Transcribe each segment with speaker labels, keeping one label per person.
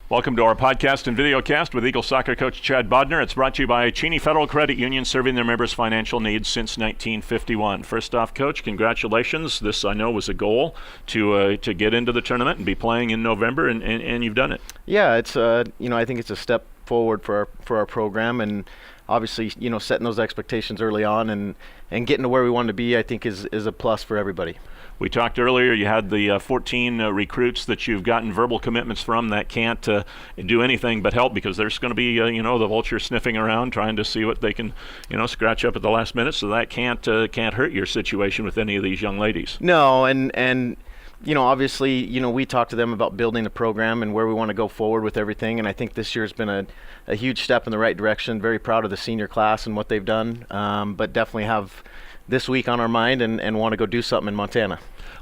Speaker 1: Welcome to our podcast and videocast with Eagle soccer coach Chad Bodnar. It's brought to you by Cheney Federal Credit Union, serving their members' financial needs since 1951. First off, Coach, congratulations. This, I know, was a goal to get into the tournament and be playing in November, and you've done it.
Speaker 2: Yeah, it's I think it's a step forward for our program, and obviously, setting those expectations early on and getting to where we want to be, I think is a plus for everybody.
Speaker 1: We talked earlier, you had the 14 recruits that you've gotten verbal commitments from that can't do anything but help, because there's going to be, the vulture sniffing around trying to see what they can, scratch up at the last minute. So that can't hurt your situation with any of these young ladies.
Speaker 2: No, and obviously, we talked to them about building the program and where we want to go forward with everything. And I think this year has been a huge step in the right direction. Very proud of the senior class and what they've done, but definitely have this week on our mind and want to go do something in Montana.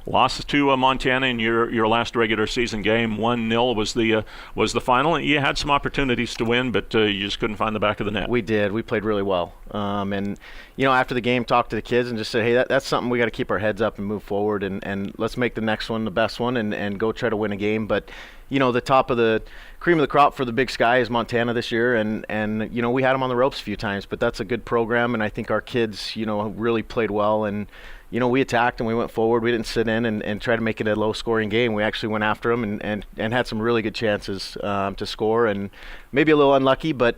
Speaker 1: Lost to Montana in your last regular season game. 1-0 was the final. You had some opportunities to win, but you just couldn't find the back of the net.
Speaker 2: We did. We played really well. And after the game, talked to the kids and just said, hey, that's something we got to keep our heads up and move forward, and let's make the next one the best one and go try to win a game. But the top of the cream of the crop for the Big Sky is Montana this year, and we had them on the ropes a few times, but that's a good program, and I think our kids really played well, and we attacked and we went forward. We didn't sit in and try to make it a low-scoring game. We actually went after them and had some really good chances to score, and maybe a little unlucky, but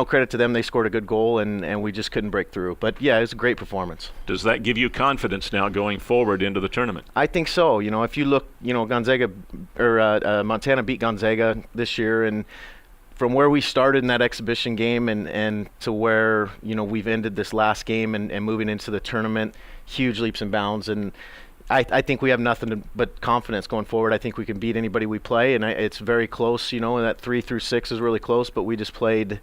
Speaker 2: credit to them, they scored a good goal, and we just couldn't break through. But yeah, it was a great performance.
Speaker 1: Does that give you confidence now going forward into the tournament?
Speaker 2: I think so. If you look, Gonzaga or Montana beat Gonzaga this year, and from where we started in that exhibition game and to where we've ended this last game and moving into the tournament, huge leaps and bounds. And I think we have nothing but confidence going forward. I think we can beat anybody we play, and it's very close. That 3 through 6 is really close, but we just played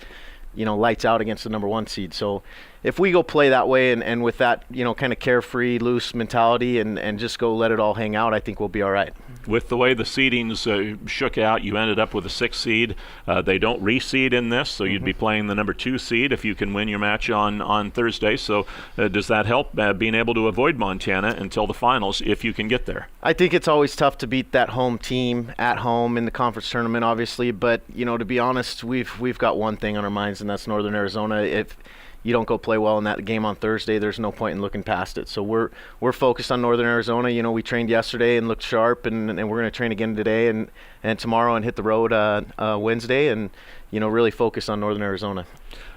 Speaker 2: lights out against the number 1 seed. So if we go play that way and with that kind of carefree, loose mentality and just go let it all hang out, I think we'll be all right.
Speaker 1: With the way the seedings shook out, you ended up with a 6th seed. They don't reseed in this, so you'd be playing the number 2 seed if you can win your match on Thursday. So does that help being able to avoid Montana until the finals if you can get there?
Speaker 2: I think it's always tough to beat that home team at home in the conference tournament, obviously. But to be honest, we've got one thing on our minds, and that's Northern Arizona. If you don't go play well in that game on Thursday, there's no point in looking past it. So we're focused on Northern Arizona. We trained yesterday and looked sharp, and we're going to train again today and tomorrow and hit the road Wednesday, and really focus on Northern Arizona.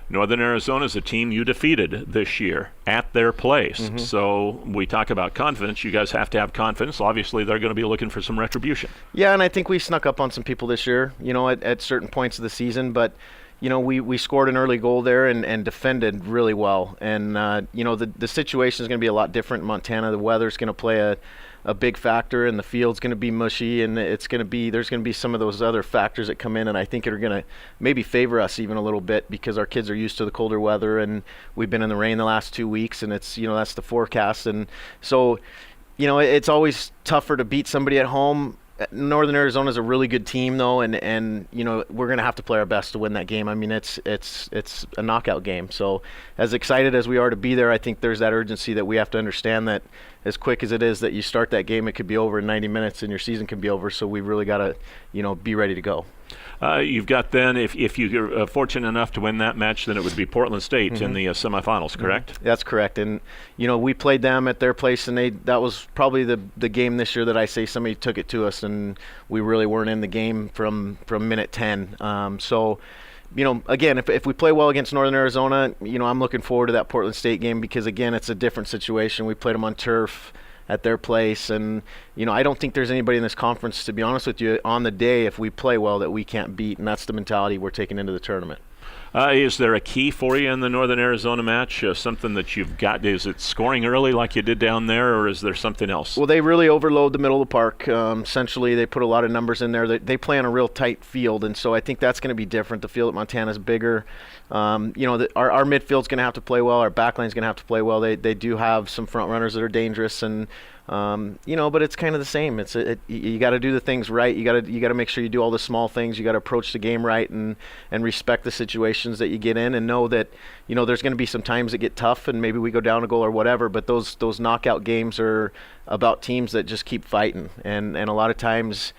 Speaker 1: Northern Arizona is a team you defeated this year at their place. So we talk about confidence. You guys have to have confidence. Obviously, they're going to be looking for some retribution. Yeah,
Speaker 2: and I think we snuck up on some people this year, at certain points of the season, but we scored an early goal there and defended really well. And, the situation is going to be a lot different in Montana. The weather's going to play a big factor, and the field's going to be mushy, and there's going to be some of those other factors that come in, and I think are going to maybe favor us even a little bit, because our kids are used to the colder weather, and we've been in the rain the last 2 weeks, and it's, that's the forecast. And so, it's always tougher to beat somebody at home. Northern Arizona is a really good team, though, and we're going to have to play our best to win that game. I mean, it's a knockout game. So as excited as we are to be there, I think there's that urgency that we have to understand that as quick as it is that you start that game, it could be over in 90 minutes and your season can be over. So we really got to, be ready to go.
Speaker 1: You've got then, if you're fortunate enough to win that match, then it would be Portland State in the semifinals, correct?
Speaker 2: That's correct. And, we played them at their place, and that was probably the game this year that I say somebody took it to us, and we really weren't in the game from minute 10. So, again, if we play well against Northern Arizona, I'm looking forward to that Portland State game, because, again, it's a different situation. We played them on turf at their place, and I don't think there's anybody in this conference, to be honest with you, on the day, if we play well, that we can't beat, and that's the mentality we're taking into the tournament.
Speaker 1: Is there a key for you in the Northern Arizona match? Something that you've got? Is it scoring early like you did down there, or is there something else?
Speaker 2: Well, they really overload the middle of the park. Essentially, they put a lot of numbers in there. They play on a real tight field, and so I think that's going to be different. The field at Montana is bigger. Our midfield's going to have to play well. Our backline's going to have to play well. They do have some front runners that are dangerous, and but it's kind of the same. You got to do the things right. You got to make sure you do all the small things. You got to approach the game right and respect the situations that you get in, and know that there's going to be some times that get tough, and maybe we go down a goal or whatever. But those knockout games are about teams that just keep fighting, and a lot of times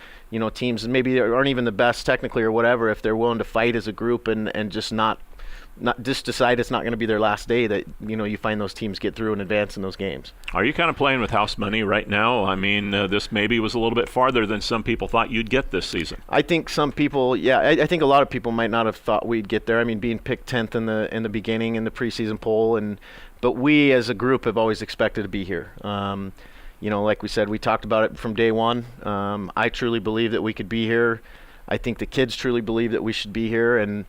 Speaker 2: teams maybe aren't even the best technically or whatever, if they're willing to fight as a group and just not just decide it's not going to be their last day, that you find those teams get through and advance in those games.
Speaker 1: Are you kind of playing with house money right now? I mean, this maybe was a little bit farther than some people thought you'd get this season.
Speaker 2: I think some people, I think a lot of people might not have thought we'd get there. I mean, being picked 10th in the beginning in the preseason poll, but we as a group have always expected to be here. Like we said, we talked about it from day one. I truly believe that we could be here. I think the kids truly believe that we should be here, and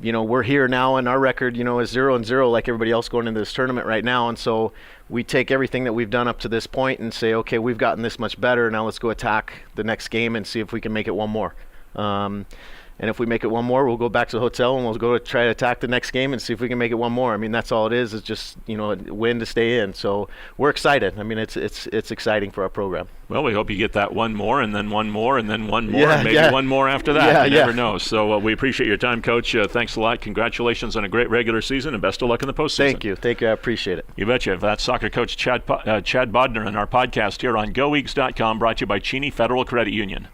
Speaker 2: we're here now, and our record, is 0-0 like everybody else going into this tournament right now. And so we take everything that we've done up to this point and say, okay, we've gotten this much better. Now let's go attack the next game and see if we can make it one more. And if we make it one more, we'll go back to the hotel and we'll go to try to attack the next game and see if we can make it one more. I mean, that's all it is just, a win to stay in. So we're excited. I mean, it's exciting for our program.
Speaker 1: Well, we hope you get that one more and then one more and then one more
Speaker 2: Yeah,
Speaker 1: and maybe
Speaker 2: yeah.
Speaker 1: one more after that. You
Speaker 2: Yeah,
Speaker 1: never know. So we appreciate your time, Coach. Thanks a lot. Congratulations on a great regular season and best of luck in the postseason.
Speaker 2: Thank you. I appreciate it.
Speaker 1: You betcha. That's soccer coach Chad Bodnar on our podcast here on GoEags.com, brought to you by Cheney Federal Credit Union.